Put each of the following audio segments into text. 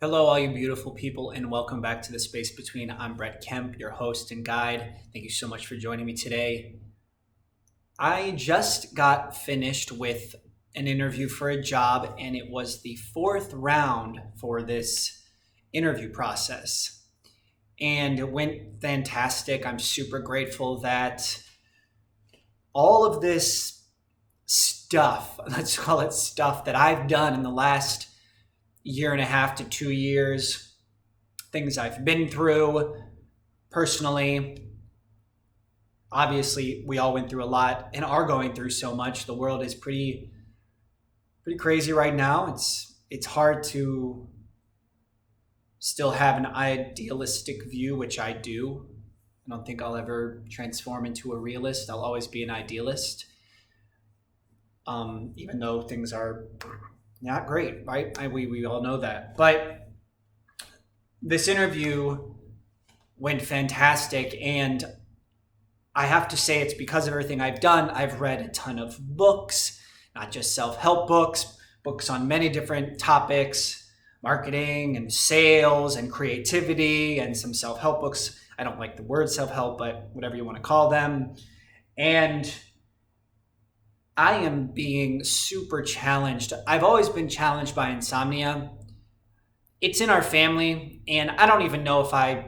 Hello, all you beautiful people, and welcome back to the Space Between. I'm Brett Kemp, your host and guide. Thank you so much for joining me today. I just got finished with an interview for a job, and it was the fourth round for this interview process. And it went fantastic. I'm super grateful that all of this stuff, let's call it stuff, that I've done in the last year and a half to 2 years, things I've been through personally. Obviously, we all went through a lot and are going through so much. The world is pretty crazy right now. It's hard to still have an idealistic view, which I do. I don't think I'll ever transform into a realist. I'll always be an idealist, even though things are not great, right? We all know that. But this interview went fantastic, and I have to say it's because of everything I've done. I've read a ton of books, not just self-help books, books on many different topics, marketing and sales and creativity, and some self-help books. I don't like the word self-help, but whatever you want to call them. And I am being super challenged. I've always been challenged by insomnia. It's in our family, and I don't even know if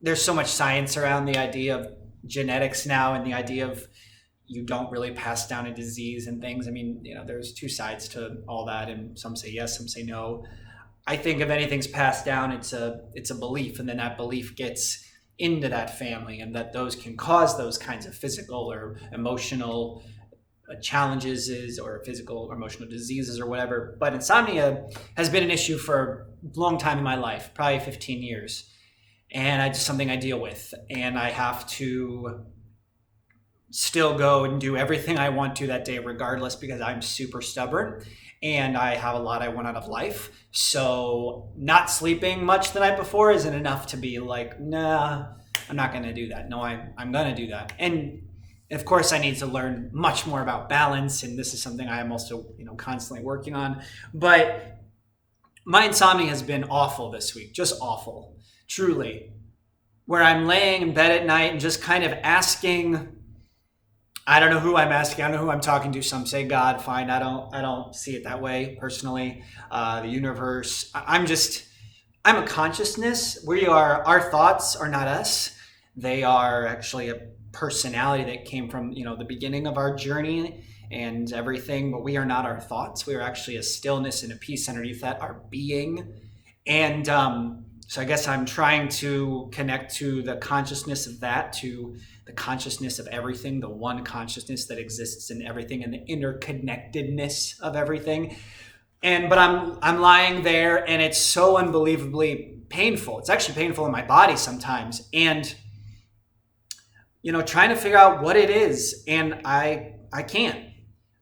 there's so much science around the idea of genetics now and the idea of you don't really pass down a disease and things. I mean, there's two sides to all that, and some say yes, some say no. I think if anything's passed down, it's a belief, and then that belief gets into that family, and that those can cause those kinds of physical or emotional challenges or physical or emotional diseases or whatever. But insomnia has been an issue for a long time in my life, probably 15 years. And it's something I deal with. And I have to still go and do everything I want to that day regardless, because I'm super stubborn and I have a lot I want out of life. So not sleeping much the night before isn't enough to be like, nah, I'm not going to do that. No, I'm going to do that. And of course, I need to learn much more about balance, and this is something I am also, constantly working on. But my insomnia has been awful this week, just awful, truly. Where I'm laying in bed at night and just kind of asking, I don't know who I'm asking, I don't know who I'm talking to. Some say God, fine. I don't see it that way personally. The universe. I'm a consciousness. Our thoughts are not us. They are actually a personality that came from the beginning of our journey and everything, but we are not our thoughts. We are actually a stillness and a peace underneath that, our being. And so I guess I'm trying to connect to the consciousness of that, to the consciousness of everything, the one consciousness that exists in everything, and the interconnectedness of everything. But I'm lying there, and it's so unbelievably painful. It's actually painful in my body sometimes, and trying to figure out what it is. And I can't,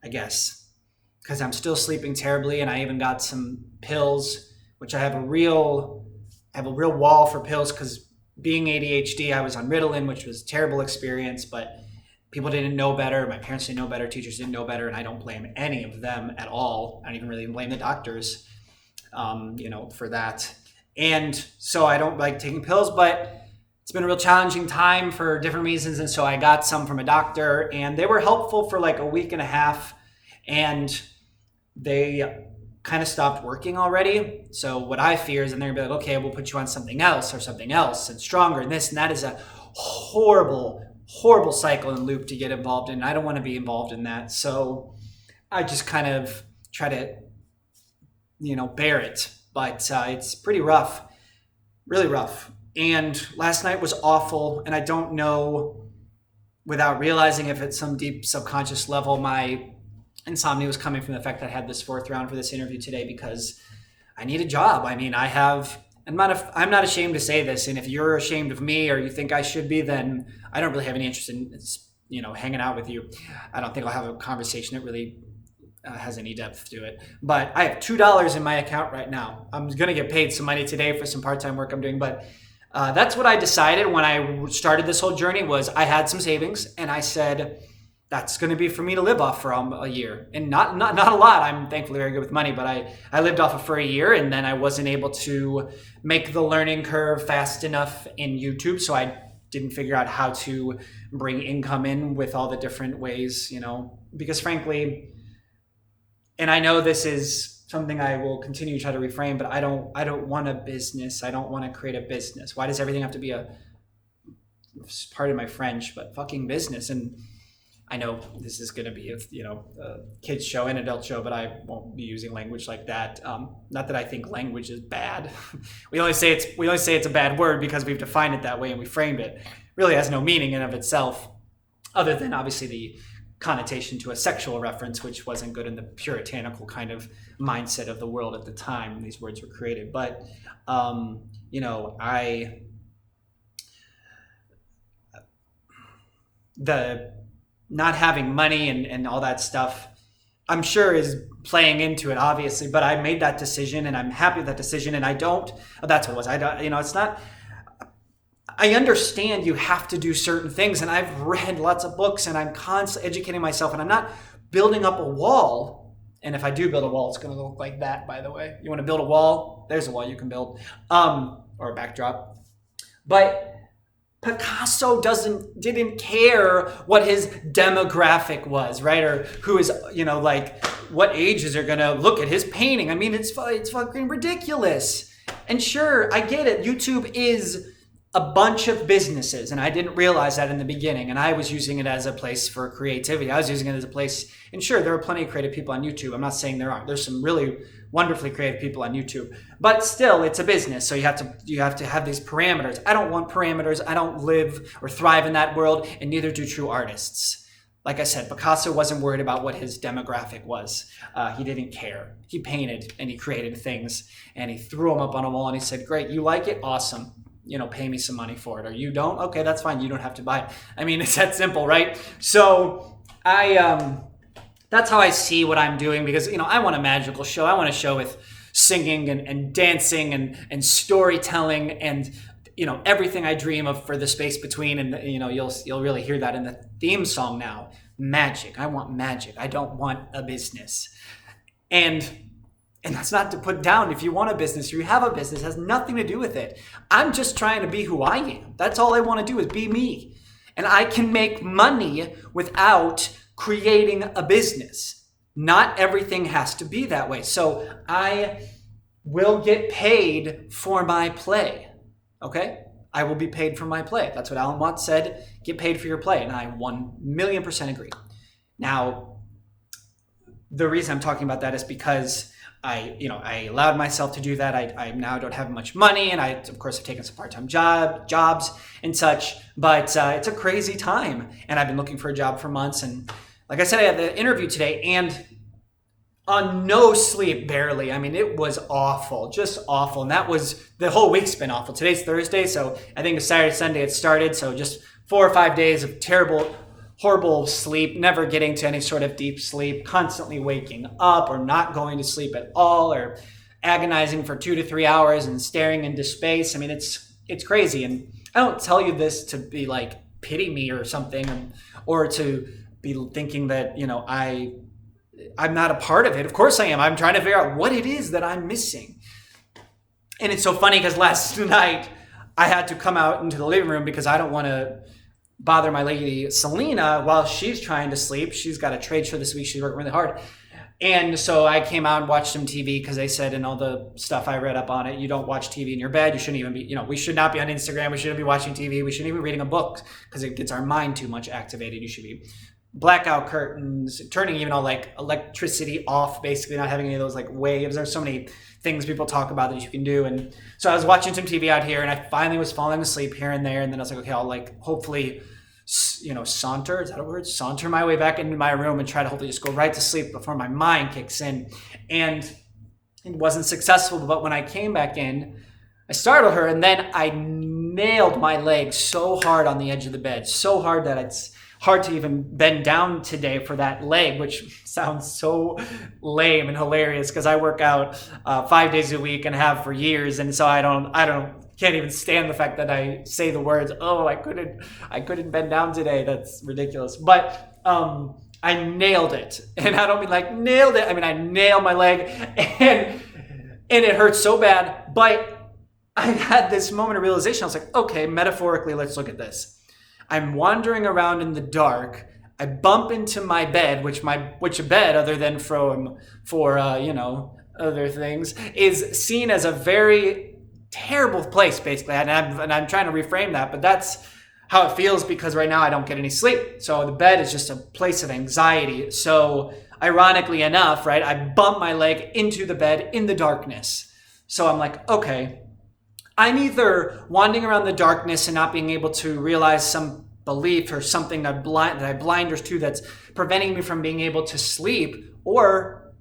I guess, because I'm still sleeping terribly. And I even got some pills, which I have a real wall for pills, because being ADHD, I was on Ritalin, which was a terrible experience, but people didn't know better. My parents didn't know better. Teachers didn't know better. And I don't blame any of them at all. I don't even really blame the doctors, for that. And so I don't like taking pills, but it's been a real challenging time for different reasons. And so I got some from a doctor, and they were helpful for like a week and a half, and they kind of stopped working already. So what I fear is, and they're gonna be like, okay, we'll put you on something else and stronger and this and that. Is a horrible, horrible cycle and loop to get involved in. I don't want to be involved in that. So I just kind of try to, bear it. But it's pretty rough, really rough. And last night was awful, and I don't know, without realizing, if at some deep subconscious level my insomnia was coming from the fact that I had this fourth round for this interview today, because I need a job. I mean, I'm not ashamed to say this, and if you're ashamed of me or you think I should be, then I don't really have any interest in hanging out with you. I don't think I'll have a conversation that really has any depth to it. But I have $2 in my account right now. I'm going to get paid some money today for some part-time work I'm doing, but that's what I decided when I started this whole journey. Was I had some savings, and I said, that's going to be for me to live off for a year, and not a lot. I'm thankfully very good with money, but I lived off it for a year, and then I wasn't able to make the learning curve fast enough in YouTube, so I didn't figure out how to bring income in with all the different ways, because frankly, and I know this is something I will continue to try to reframe, but I don't want a business. I don't want to create a business. Why does everything have to be pardon my French, but fucking business? And I know this is going to be a kids show and adult show, but I won't be using language like that. Not that I think language is bad. we only say it's a bad word because we've defined it that way and we framed it. It really has no meaning in of itself, other than obviously the connotation to a sexual reference, which wasn't good in the puritanical kind of mindset of the world at the time these words were created. But the not having money and all that stuff, I'm sure is playing into it, obviously, but I made that decision and I'm happy with that decision. And that's what it was. It's not, I understand you have to do certain things, and I've read lots of books and I'm constantly educating myself, and I'm not building up a wall. And if I do build a wall, it's going to look like that, by the way. You want to build a wall? There's a wall you can build, or a backdrop. But Picasso didn't care what his demographic was, right? Or who is, what ages are going to look at his painting. I mean, it's fucking ridiculous. And sure, I get it. YouTube is a bunch of businesses, and I didn't realize that in the beginning, and I was using it as a place for creativity. I was using it as a place, and sure, there are plenty of creative people on YouTube. I'm not saying there aren't. There's some really wonderfully creative people on YouTube, but still, it's a business, so you have to have these parameters. I don't want parameters. I don't live or thrive in that world, and neither do true artists. Like I said, Picasso wasn't worried about what his demographic was. He didn't care. He painted and he created things, and he threw them up on a wall, and he said, "Great, you like it? Awesome. Pay me some money for it." Or you don't? Okay, that's fine. You don't have to buy it. I mean, it's that simple, right? So that's how I see what I'm doing, because, I want a magical show. I want a show with singing and dancing and storytelling and, everything I dream of for the space between. And, you'll really hear that in the theme song now. Magic. I want magic. I don't want a business. And that's not to put down if you want a business or you have a business. It has nothing to do with it. I'm just trying to be who I am. That's all I want to do is be me. And I can make money without creating a business. Not everything has to be that way. So I will get paid for my play. Okay? I will be paid for my play. That's what Alan Watts said. Get paid for your play. And I 1,000,000% agree. Now, the reason I'm talking about that is because I allowed myself to do that. I now don't have much money, and I, of course, have taken some part-time jobs and such, but it's a crazy time, and I've been looking for a job for months, and like I said, I had the interview today, and on no sleep, barely. I mean, it was awful, just awful, and the whole week's been awful. Today's Thursday, so I think it's Saturday, Sunday it started, so just 4 or 5 days of horrible sleep, never getting to any sort of deep sleep, constantly waking up or not going to sleep at all, or agonizing for 2 to 3 hours and staring into space. I mean, it's crazy. And I don't tell you this to be like, pity me or something, or to be thinking that, I'm not a part of it. Of course I am. I'm trying to figure out what it is that I'm missing. And it's so funny because last night I had to come out into the living room because I don't want to bother my lady Selena while she's trying to sleep. She's got a trade show this week. She's working really hard. And so I came out and watched some TV because they said in all the stuff I read up on it, you don't watch TV in your bed. You shouldn't even be, we should not be on Instagram. We shouldn't be watching TV. We shouldn't even be reading a book because it gets our mind too much activated. You should be blackout curtains, turning even all like electricity off, basically not having any of those like waves. There's so many things people talk about that you can do. And so I was watching some TV out here, and I finally was falling asleep here and there. And then I was like, okay, I'll like hopefully, saunter, is that a word? Saunter my way back into my room and try to hopefully just go right to sleep before my mind kicks in. And it wasn't successful, but when I came back in, I startled her, and then I nailed my leg so hard on the edge of the bed, so hard that it's hard to even bend down today for that leg, which sounds so lame and hilarious because I work out 5 days a week and have for years, and so I can't even stand the fact that I say the words, "Oh, I couldn't bend down today." That's ridiculous. But I nailed it. And I don't mean like nailed it. I mean, I nailed my leg and it hurt so bad. But I had this moment of realization. I was like, okay, metaphorically, let's look at this. I'm wandering around in the dark. I bump into my bed, which a bed, other than for other things, is seen as a very terrible place, basically. And I'm trying to reframe that, but that's how it feels because right now I don't get any sleep. So the bed is just a place of anxiety. So ironically enough, right, I bump my leg into the bed in the darkness. So I'm like, okay, I'm either wandering around the darkness and not being able to realize some belief or something that I blinders to that's preventing me from being able to sleep, or,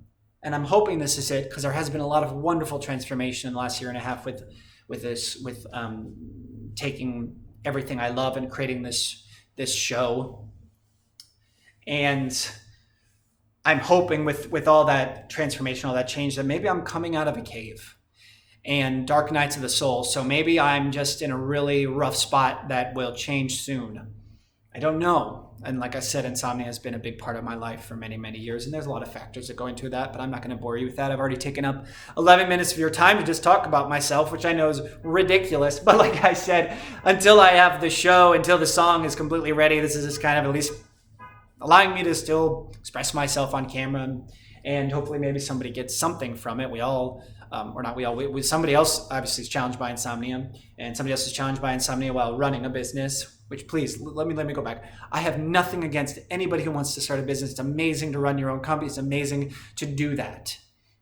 and I'm hoping this is it, because there has been a lot of wonderful transformation in the last year and a half with taking everything I love and creating this show. And I'm hoping with all that transformation, all that change, that maybe I'm coming out of a cave and dark nights of the soul. So maybe I'm just in a really rough spot that will change soon. I don't know. And like I said, insomnia has been a big part of my life for many, many years. And there's a lot of factors that go into that, but I'm not going to bore you with that. I've already taken up 11 minutes of your time to just talk about myself, which I know is ridiculous. But like I said, until I have the show, until the song is completely ready, this is just kind of at least allowing me to still express myself on camera. And hopefully maybe somebody gets something from it. Somebody else obviously is challenged by insomnia, and somebody else is challenged by insomnia while running a business, which please, let me go back. I have nothing against anybody who wants to start a business. It's amazing to run your own company. It's amazing to do that.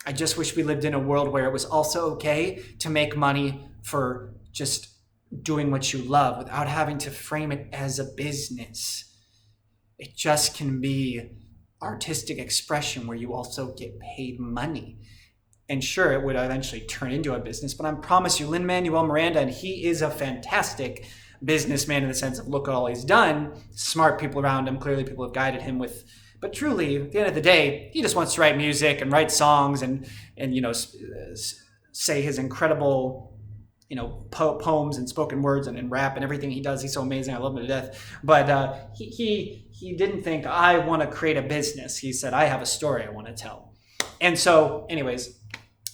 I just wish we lived in a world where it was also okay to make money for just doing what you love without having to frame it as a business. It just can be artistic expression where you also get paid money. And sure, it would eventually turn into a business, but I promise you, Lin-Manuel Miranda, and he is a fantastic businessman in the sense of look at all he's done, smart people around him, clearly people have guided him with, but truly, at the end of the day, he just wants to write music and write songs and say his incredible, poems and spoken words and rap and everything he does. He's so amazing. I love him to death. But he didn't think, I want to create a business. He said, I have a story I want to tell. And so, anyways,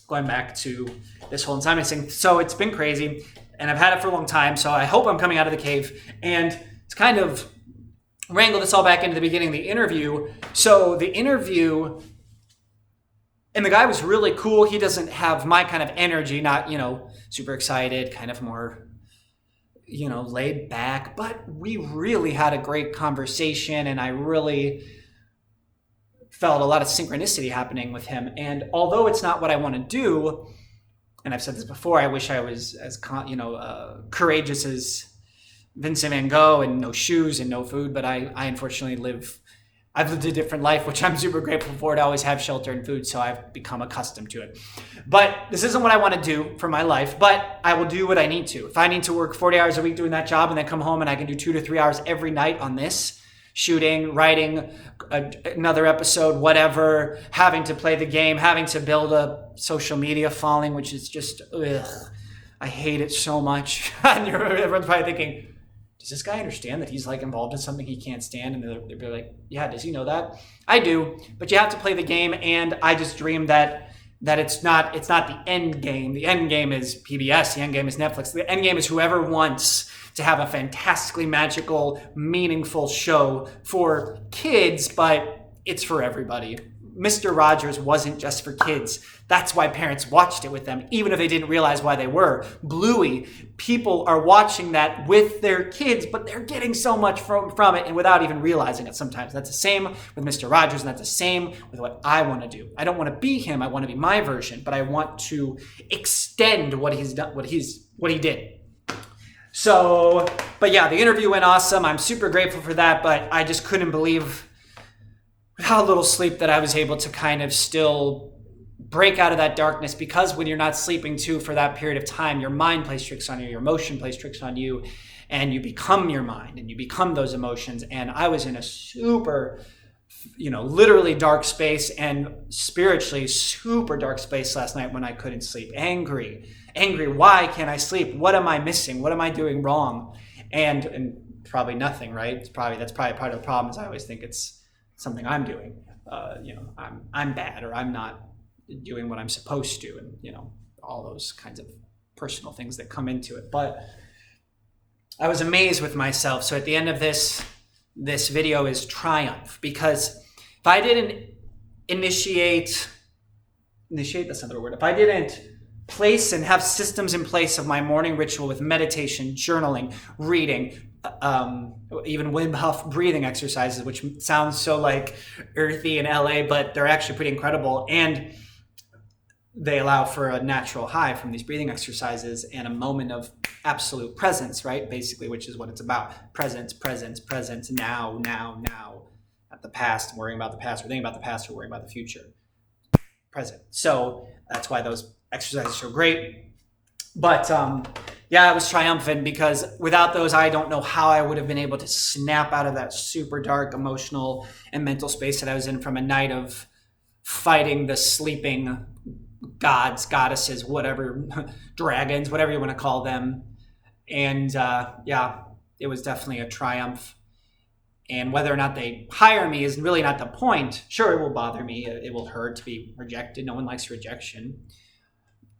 going back to this whole insomnia thing. So it's been crazy, and I've had it for a long time, so I hope I'm coming out of the cave. And it's kind of wrangle this all back into the beginning of the interview. So the interview, and the guy was really cool. He doesn't have my kind of energy, not, super excited, kind of more, laid back. But we really had a great conversation, and I really felt a lot of synchronicity happening with him. And although it's not what I want to do, and I've said this before, I wish I was as courageous as Vincent van Gogh and no shoes and no food, but I unfortunately I've lived a different life, which I'm super grateful for, to always have shelter and food, so I've become accustomed to it. But this isn't what I want to do for my life, but I will do what I need to. If I need to work 40 hours a week doing that job and then come home and I can do 2 to 3 hours every night on this, shooting, writing another episode, whatever, having to play the game, having to build a social media following, which is just, I hate it so much. And everyone's probably thinking, does this guy understand that he's involved in something he can't stand? And they'll be like, yeah, does he know that? I do, but you have to play the game. And I just dream that it's not the end game. The end game is PBS. The end game is Netflix. The end game is whoever wants to have a fantastically magical, meaningful show for kids, but it's for everybody. Mr. Rogers wasn't just for kids. That's why parents watched it with them, even if they didn't realize why they were. Bluey, people are watching that with their kids, but they're getting so much from it and without even realizing it sometimes. That's the same with Mr. Rogers, and that's the same with what I want to do. I don't want to be him. I want to be my version, but I want to extend what he's done, what he did. So, but yeah, the interview went awesome. I'm super grateful for that, but I just couldn't believe how little sleep that I was able to kind of still break out of that darkness, because when you're not sleeping too for that period of time, your mind plays tricks on you, your emotion plays tricks on you, and you become your mind and you become those emotions. And I was in a super, literally dark space and spiritually super dark space last night when I couldn't sleep. Angry. Why can't I sleep? What am I missing? What am I doing wrong? And probably nothing, right? That's probably part of the problem, is I always think it's something I'm doing. I'm bad, or I'm not doing what I'm supposed to, and all those kinds of personal things that come into it. But I was amazed with myself. So at the end of this video is triumph, because if I didn't initiate, that's not the word. If I didn't place and have systems in place of my morning ritual with meditation, journaling, reading, even Wim Hof breathing exercises, which sounds so like earthy in LA, but they're actually pretty incredible. And they allow for a natural high from these breathing exercises and a moment of absolute presence, right? Basically, which is what it's about. Presence, presence, presence, now, now, now. Not the past, worrying about the past, or thinking about the past, or worrying about the future. Present. So that's why those exercises are so great. But I was triumphant, because without those, I don't know how I would have been able to snap out of that super dark emotional and mental space that I was in from a night of fighting the sleeping gods, goddesses, whatever, dragons, whatever you want to call them. And it was definitely a triumph. And whether or not they hire me is really not the point. Sure, it will bother me. It will hurt to be rejected. No one likes rejection.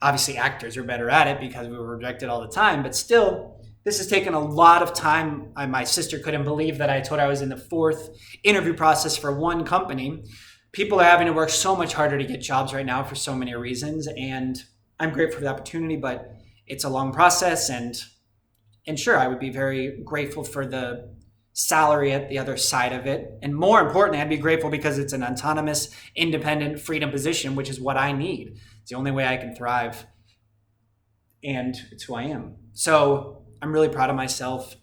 Obviously, actors are better at it because we were rejected all the time. But still, this has taken a lot of time. My sister couldn't believe that I told her I was in the 4th interview process for one company. People are having to work so much harder to get jobs right now for so many reasons. And I'm grateful for the opportunity, but it's a long process. And sure, I would be very grateful for the salary at the other side of it. And more importantly, I'd be grateful because it's an autonomous, independent, freedom position, which is what I need. It's the only way I can thrive. And it's who I am. So I'm really proud of myself.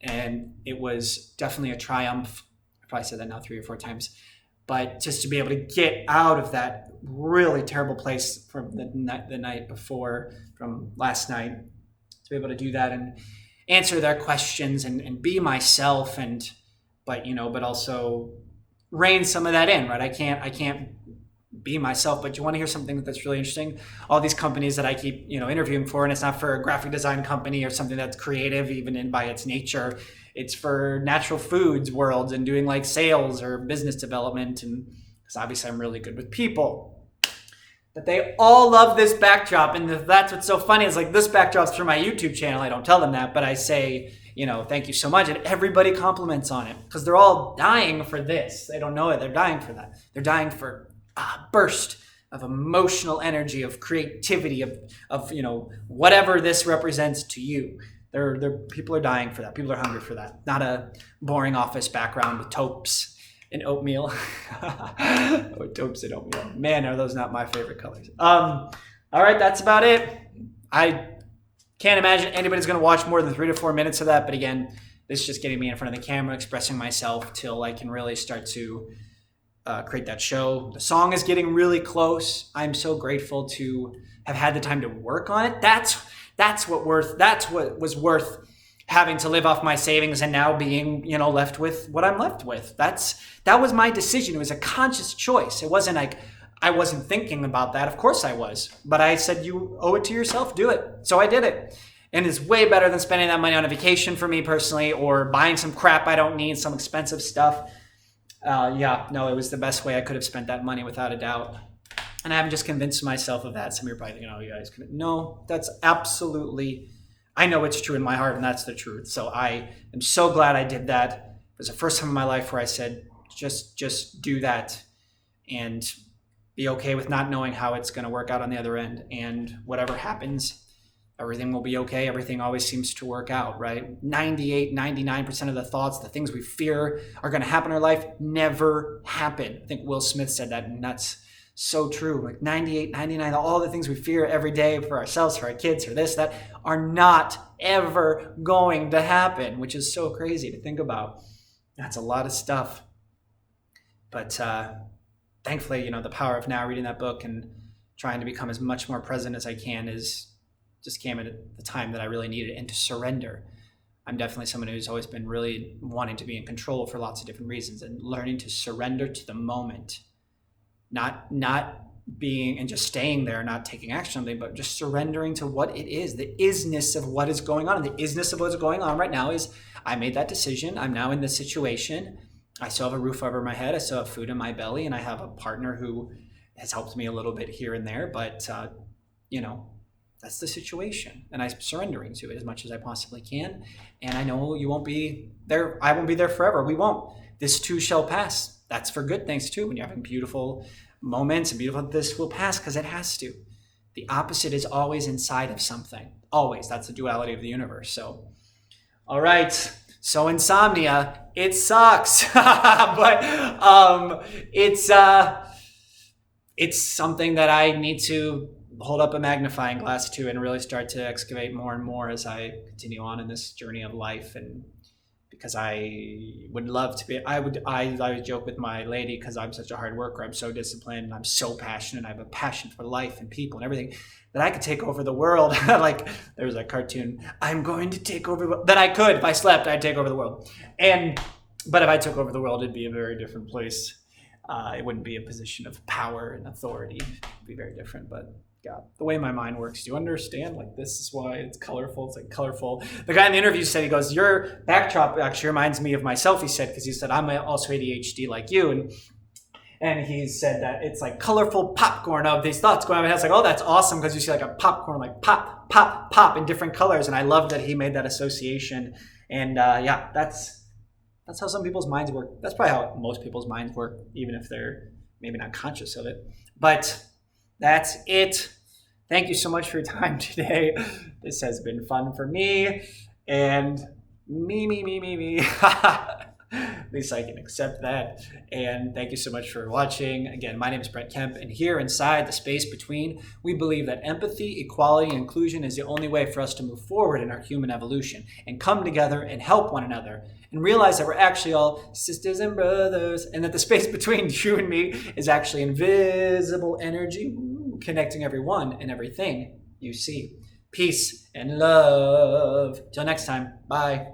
And it was definitely a triumph. I probably said that now 3 or 4 times. But just to be able to get out of that really terrible place from the night before, from last night, to be able to do that and answer their questions and be myself, but also rein some of that in, right? I can't be myself. But you want to hear something that's really interesting? All these companies that I keep interviewing for, and it's not for a graphic design company or something that's creative even by its nature. It's for natural foods worlds and doing like sales or business development, and because obviously I'm really good with people. But they all love this backdrop, and that's what's so funny is like this backdrop's for my YouTube channel. I don't tell them that, but I say, thank you so much, and everybody compliments on it because they're all dying for this. They don't know it. They're dying for that. They're dying for a burst of emotional energy, of creativity, of whatever this represents to you. People are dying for that. People are hungry for that. Not a boring office background with taupes and oatmeal. Taupes and oatmeal. Man, are those not my favorite colors. All right, that's about it. I can't imagine anybody's going to watch more than 3 to 4 minutes of that. But again, this is just getting me in front of the camera, expressing myself till I can really start to create that show. The song is getting really close. I'm so grateful to have had the time to work on it. That's what was worth having to live off my savings and now being, left with what I'm left with. That was my decision. It was a conscious choice. It wasn't like I wasn't thinking about that. Of course I was. But I said, you owe it to yourself. Do it. So I did it. And it's way better than spending that money on a vacation for me personally, or buying some crap I don't need, some expensive stuff. It was the best way I could have spent that money without a doubt. And I haven't just convinced myself of that. Some of you are probably thinking, you guys couldn't. No, that's absolutely, I know it's true in my heart, and that's the truth. So I am so glad I did that. It was the first time in my life where I said, just do that and be okay with not knowing how it's going to work out on the other end. And whatever happens, everything will be okay. Everything always seems to work out, right? 98, 99% of the thoughts, the things we fear are going to happen in our life never happen. I think Will Smith said that, and that's so true. Like 98, 99, all the things we fear every day for ourselves, for our kids, for this, that, are not ever going to happen, which is so crazy to think about. That's a lot of stuff. But thankfully, the power of now reading that book and trying to become as much more present as I can just came at the time that I really needed it, and to surrender. I'm definitely someone who's always been really wanting to be in control for lots of different reasons, and learning to surrender to the moment. Not being and just staying there, not taking action on something, but just surrendering to what it is, the isness of what is going on. And the isness of what's going on right now is I made that decision. I'm now in this situation. I still have a roof over my head. I still have food in my belly, and I have a partner who has helped me a little bit here and there. But you know, that's the situation, and I'm surrendering to it as much as I possibly can. And I know you won't be there. I won't be there forever. We won't. This too shall pass. That's for good things too. When you're having beautiful moments and beautiful, this will pass because it has to. The opposite is always inside of something. Always. That's the duality of the universe. So, all right. So insomnia, it sucks, but it's something that I need to hold up a magnifying glass to and really start to excavate more and more as I continue on in this journey of life. And because I would love to be, I would joke with my lady, because I'm such a hard worker, I'm so disciplined, and I'm so passionate, I have a passion for life and people and everything, that I could take over the world. Like there was a cartoon, I'm going to take over the world. That I could, if I slept, I'd take over the world. But if I took over the world, it'd be a very different place. It wouldn't be a position of power and authority. It'd be very different. But God, the way my mind works, do you understand? Like, this is why it's colorful. It's like colorful. The guy in the interview said, he goes, your backdrop actually reminds me of myself, he said, because he said, I'm also ADHD like you. And he said that it's like colorful popcorn of these thoughts going on. And I was like, oh, that's awesome, because you see like a popcorn, like pop, pop, pop in different colors. And I love that he made that association. And yeah, that's how some people's minds work. That's probably how most people's minds work, even if they're maybe not conscious of it. But that's it. Thank you so much for your time today. This has been fun for me. And me. At least I can accept that. And thank you so much for watching. Again, my name is Brett Kemp, and here inside the space between, we believe that empathy, equality, and inclusion is the only way for us to move forward in our human evolution and come together and help one another and realize that we're actually all sisters and brothers, and that the space between you and me is actually invisible energy connecting everyone and everything you see. Peace and love. Till next time. Bye.